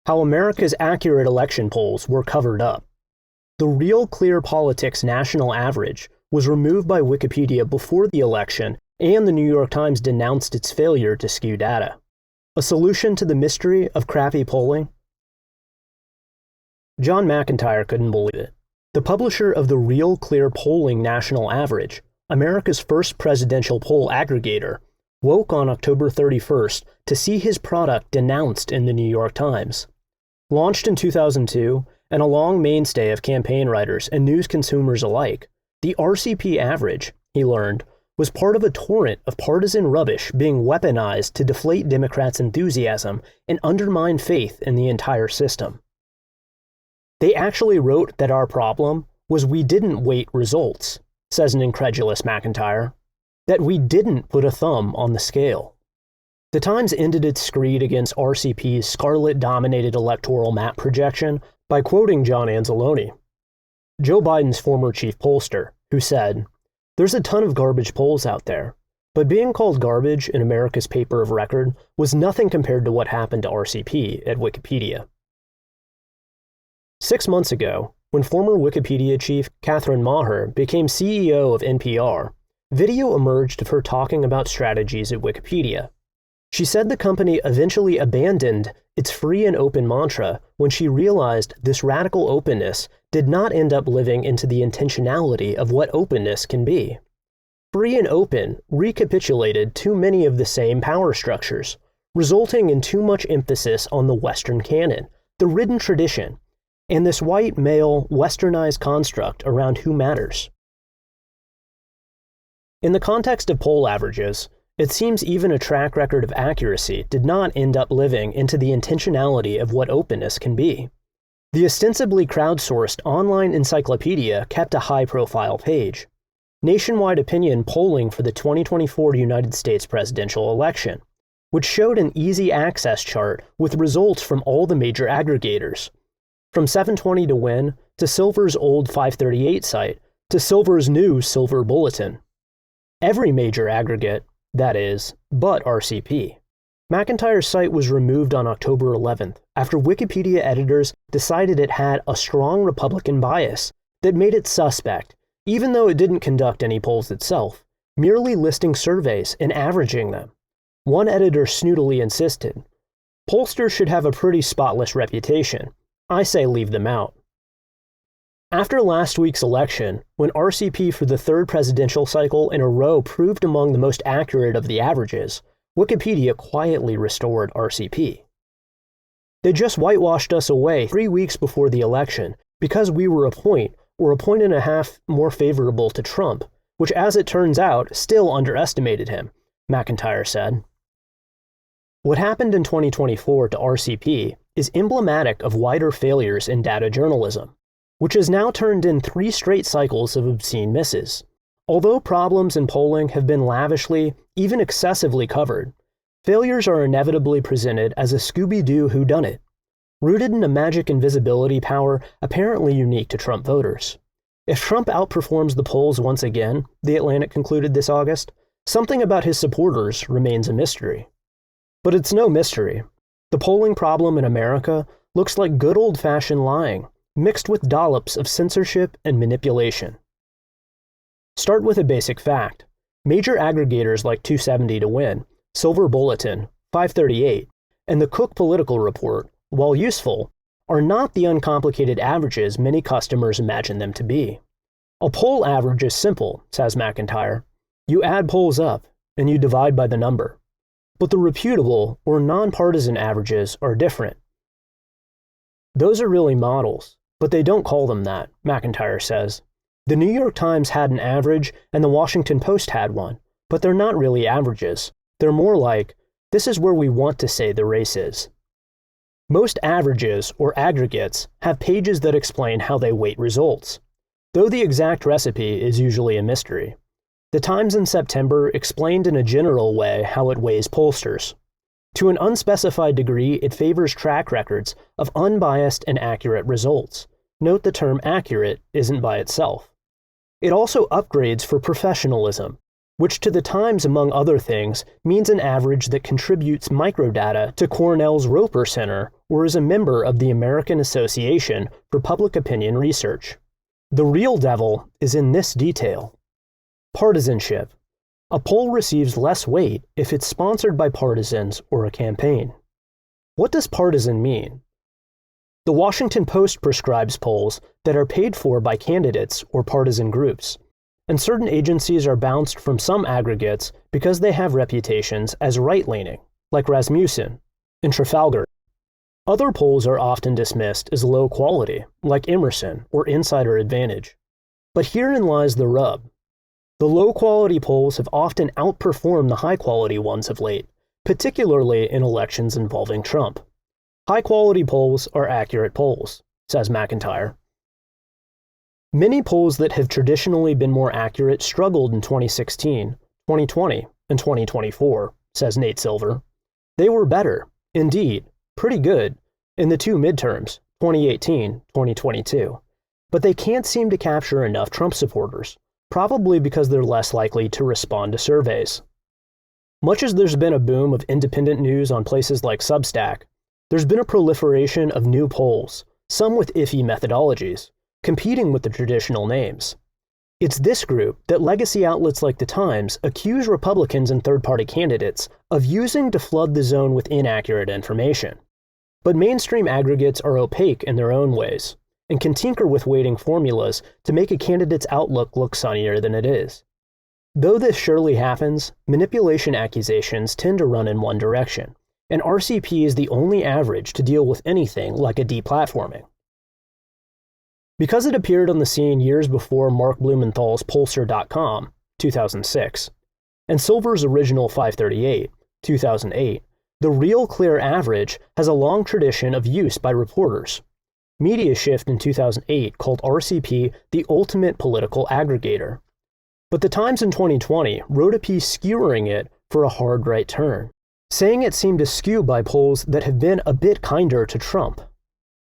How America's accurate election polls were covered up. The Real Clear Politics national average was removed by Wikipedia before the election, and the New York Times denounced its failure to skew data. A solution to the mystery of crappy polling? John McIntyre couldn't believe it. The publisher of the Real Clear Polling national average, America's first presidential poll aggregator, woke on October 31st to see his product denounced in the New York Times. Launched in 2002, and a long mainstay of campaign writers and news consumers alike, the RCP average, he learned, was part of a torrent of partisan rubbish being weaponized to deflate Democrats' enthusiasm and undermine faith in the entire system. They actually wrote that our problem was we didn't weight results, says an incredulous McIntyre, that we didn't put a thumb on the scale. The Times ended its screed against RCP's scarlet-dominated electoral map projection by quoting John Anzalone, Joe Biden's former chief pollster, who said, "There's a ton of garbage polls out there, but being called garbage in America's paper of record was nothing compared to what happened to RCP at Wikipedia." 6 months ago, when former Wikipedia chief Catherine Maher became CEO of NPR, video emerged of her talking about strategies at Wikipedia. She said the company eventually abandoned its free and open mantra when she realized this radical openness did not end up living into the intentionality of what openness can be. Free and open recapitulated too many of the same power structures, resulting in too much emphasis on the Western canon, the written tradition, and this white male westernized construct around who matters. In the context of poll averages, it seems even a track record of accuracy did not end up living into the intentionality of what openness can be. The ostensibly crowdsourced online encyclopedia kept a high-profile page. Nationwide opinion polling for the 2024 United States presidential election, which showed an easy access chart with results from all the major aggregators, from 720 to Win to Silver's old 538 site to Silver's new Silver Bulletin. Every major aggregate, that is, but RCP. McIntyre's site was removed on October 11th after Wikipedia editors decided it had a strong Republican bias that made it suspect, even though it didn't conduct any polls itself, merely listing surveys and averaging them. One editor snootily insisted, "Pollsters should have a pretty spotless reputation. I say leave them out." After last week's election, when RCP for the third presidential cycle in a row proved among the most accurate of the averages, Wikipedia quietly restored RCP. They just whitewashed us away 3 weeks before the election because we were a point or a point and a half more favorable to Trump, which as it turns out still underestimated him, McIntyre said. What happened in 2024 to RCP is emblematic of wider failures in data journalism, which has now turned in 3 straight cycles of obscene misses. Although problems in polling have been lavishly, even excessively covered, failures are inevitably presented as a Scooby-Doo whodunit, rooted in a magic invisibility power apparently unique to Trump voters. If Trump outperforms the polls once again, The Atlantic concluded this August, something about his supporters remains a mystery. But it's no mystery. The polling problem in America looks like good old-fashioned lying, mixed with dollops of censorship and manipulation. Start with a basic fact. Major aggregators like 270 to Win, Silver Bulletin, 538, and the Cook Political Report, while useful, are not the uncomplicated averages many customers imagine them to be. A poll average is simple, says McIntyre. You add polls up, and you divide by the number. But the reputable or nonpartisan averages are different. Those are really models, but they don't call them that, McIntyre says. The New York Times had an average and the Washington Post had one, but they're not really averages. They're more like, this is where we want to say the race is. Most averages, or aggregates, have pages that explain how they weight results, though the exact recipe is usually a mystery. The Times in September explained in a general way how it weighs pollsters. To an unspecified degree, it favors track records of unbiased and accurate results. Note the term accurate isn't by itself. It also upgrades for professionalism, which to the Times, among other things, means an average that contributes microdata to Cornell's Roper Center or is a member of the American Association for Public Opinion Research. The real devil is in this detail. Partisanship. A poll receives less weight if it's sponsored by partisans or a campaign. What does partisan mean? The Washington Post prescribes polls that are paid for by candidates or partisan groups, and certain agencies are bounced from some aggregates because they have reputations as right-leaning, like Rasmussen in Trafalgar. Other polls are often dismissed as low quality, like Emerson or Insider Advantage. But herein lies the rub. The low-quality polls have often outperformed the high-quality ones of late, particularly in elections involving Trump. High-quality polls are accurate polls, says McIntyre. Many polls that have traditionally been more accurate struggled in 2016, 2020, and 2024, says Nate Silver. They were better, indeed, pretty good, in the two midterms, 2018, 2022. But they can't seem to capture enough Trump supporters, probably because they're less likely to respond to surveys. Much as there's been a boom of independent news on places like Substack, there's been a proliferation of new polls, some with iffy methodologies, competing with the traditional names. It's this group that legacy outlets like The Times accuse Republicans and third-party candidates of using to flood the zone with inaccurate information. But mainstream aggregates are opaque in their own ways, and can tinker with weighting formulas to make a candidate's outlook look sunnier than it is. Though this surely happens, manipulation accusations tend to run in one direction, and RCP is the only average to deal with anything like a deplatforming. Because it appeared on the scene years before Mark Blumenthal's Pollster.com, 2006, and Silver's original 538, 2008, the real clear average has a long tradition of use by reporters. Media Shift in 2008 called RCP the ultimate political aggregator. But The Times in 2020 wrote a piece skewering it for a hard right turn, saying it seemed to skew by polls that have been a bit kinder to Trump.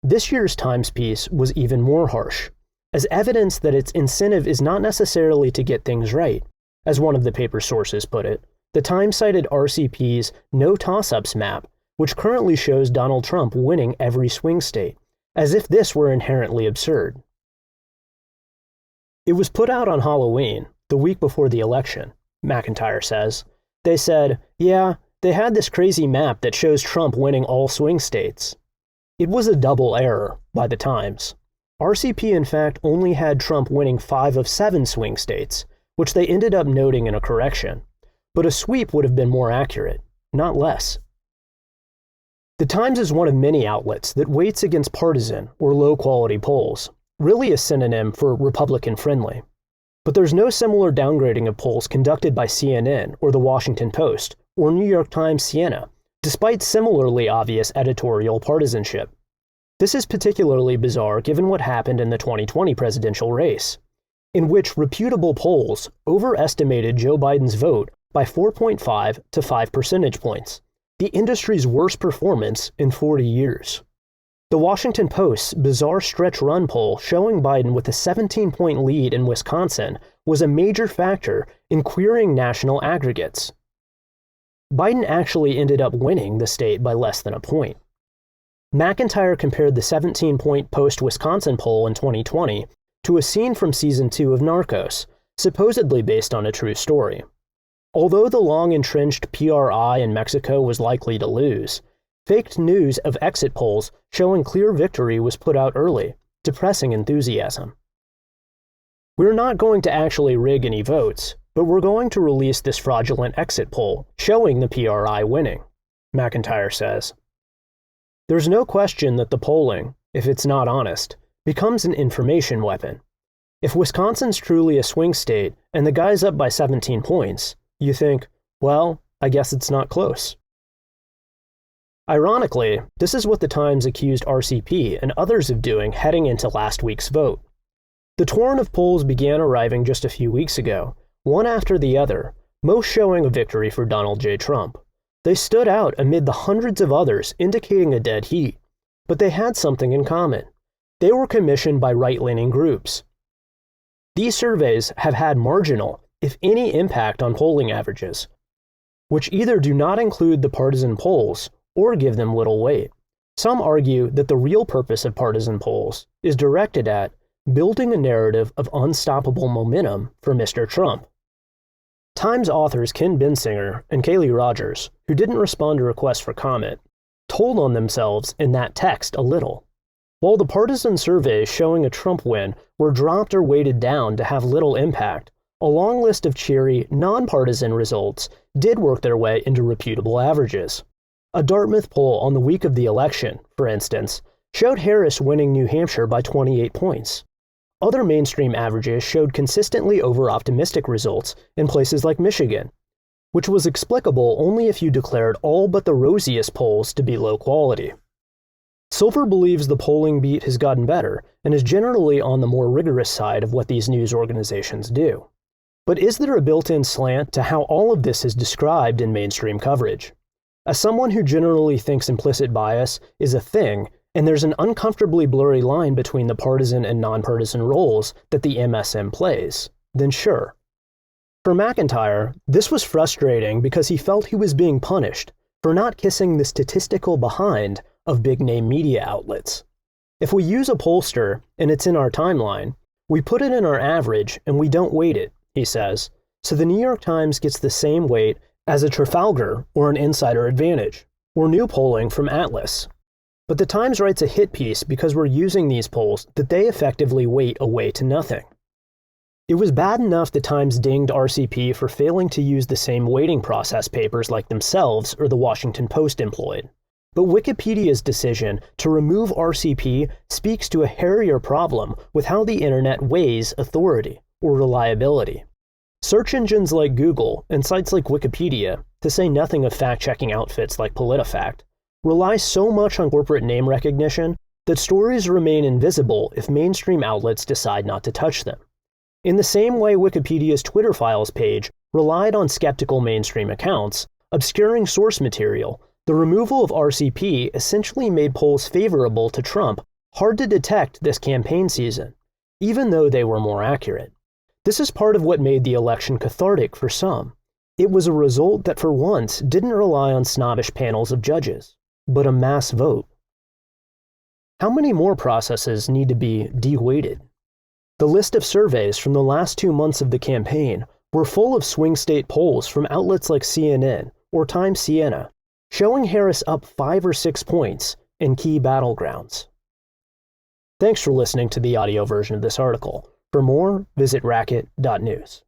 This year's Times piece was even more harsh, as evidence that its incentive is not necessarily to get things right. As one of the paper's sources put it, The Times cited RCP's no toss-ups map, which currently shows Donald Trump winning every swing state, as if this were inherently absurd. It was put out on Halloween, the week before the election, McIntyre says. They said, yeah, they had this crazy map that shows Trump winning all swing states. It was a double error by The Times. RCP, in fact, only had Trump winning 5 of 7 swing states, which they ended up noting in a correction. But a sweep would have been more accurate, not less. The Times is one of many outlets that weights against partisan or low-quality polls, really a synonym for Republican-friendly. But there's no similar downgrading of polls conducted by CNN or The Washington Post or New York Times Siena, despite similarly obvious editorial partisanship. This is particularly bizarre given what happened in the 2020 presidential race, in which reputable polls overestimated Joe Biden's vote by 4.5 to 5 percentage points, the industry's worst performance in 40 years. The Washington Post's bizarre stretch run poll showing Biden with a 17-point lead in Wisconsin was a major factor in queering national aggregates. Biden actually ended up winning the state by less than a point. McIntyre compared the 17-point post-Wisconsin poll in 2020 to a scene from Season 2 of Narcos, supposedly based on a true story. Although the long-entrenched PRI in Mexico was likely to lose, faked news of exit polls showing clear victory was put out early, depressing enthusiasm. We're not going to actually rig any votes, but we're going to release this fraudulent exit poll showing the PRI winning, McIntyre says. There's no question that the polling, if it's not honest, becomes an information weapon. If Wisconsin's truly a swing state and the guy's up by 17 points, you think, well, I guess it's not close. Ironically, this is what the Times accused RCP and others of doing heading into last week's vote. The torrent of polls began arriving just a few weeks ago, one after the other, most showing a victory for Donald J. Trump. They stood out amid the hundreds of others indicating a dead heat, but they had something in common. They were commissioned by right-leaning groups. These surveys have had marginal, if any, impact on polling averages, which either do not include the partisan polls or give them little weight. Some argue that the real purpose of partisan polls is directed at building a narrative of unstoppable momentum for Mr. Trump. Times authors Ken Bensinger and Kaylee Rogers, who didn't respond to requests for comment, told on themselves in that text a little. While the partisan surveys showing a Trump win were dropped or weighted down to have little impact, a long list of cheery, nonpartisan results did work their way into reputable averages. A Dartmouth poll on the week of the election, for instance, showed Harris winning New Hampshire by 28 points. Other mainstream averages showed consistently over-optimistic results in places like Michigan, which was explicable only if you declared all but the rosiest polls to be low quality. Silver believes the polling beat has gotten better and is generally on the more rigorous side of what these news organizations do. But is there a built-in slant to how all of this is described in mainstream coverage? As someone who generally thinks implicit bias is a thing, and there's an uncomfortably blurry line between the partisan and nonpartisan roles that the MSM plays, then sure. For McIntyre, this was frustrating because he felt he was being punished for not kissing the statistical behind of big-name media outlets. If we use a pollster and it's in our timeline, we put it in our average and we don't weight it, he says, so the New York Times gets the same weight as a Trafalgar or an Insider Advantage, or new polling from Atlas. But the Times writes a hit piece because we're using these polls that they effectively weight away to nothing. It was bad enough the Times dinged RCP for failing to use the same weighting process papers like themselves or the Washington Post employed. But Wikipedia's decision to remove RCP speaks to a hairier problem with how the internet weighs authority or reliability. Search engines like Google and sites like Wikipedia, to say nothing of fact-checking outfits like PolitiFact, rely so much on corporate name recognition that stories remain invisible if mainstream outlets decide not to touch them. In the same way Wikipedia's Twitter files page relied on skeptical mainstream accounts, obscuring source material, the removal of RCP essentially made polls favorable to Trump hard to detect this campaign season, even though they were more accurate. This is part of what made the election cathartic for some. It was a result that for once didn't rely on snobbish panels of judges, but a mass vote. How many more processes need to be de-weighted? The list of surveys from the last 2 months of the campaign were full of swing state polls from outlets like CNN or Times Siena, showing Harris up 5 or 6 points in key battlegrounds. Thanks for listening to the audio version of this article. For more, visit racket.news.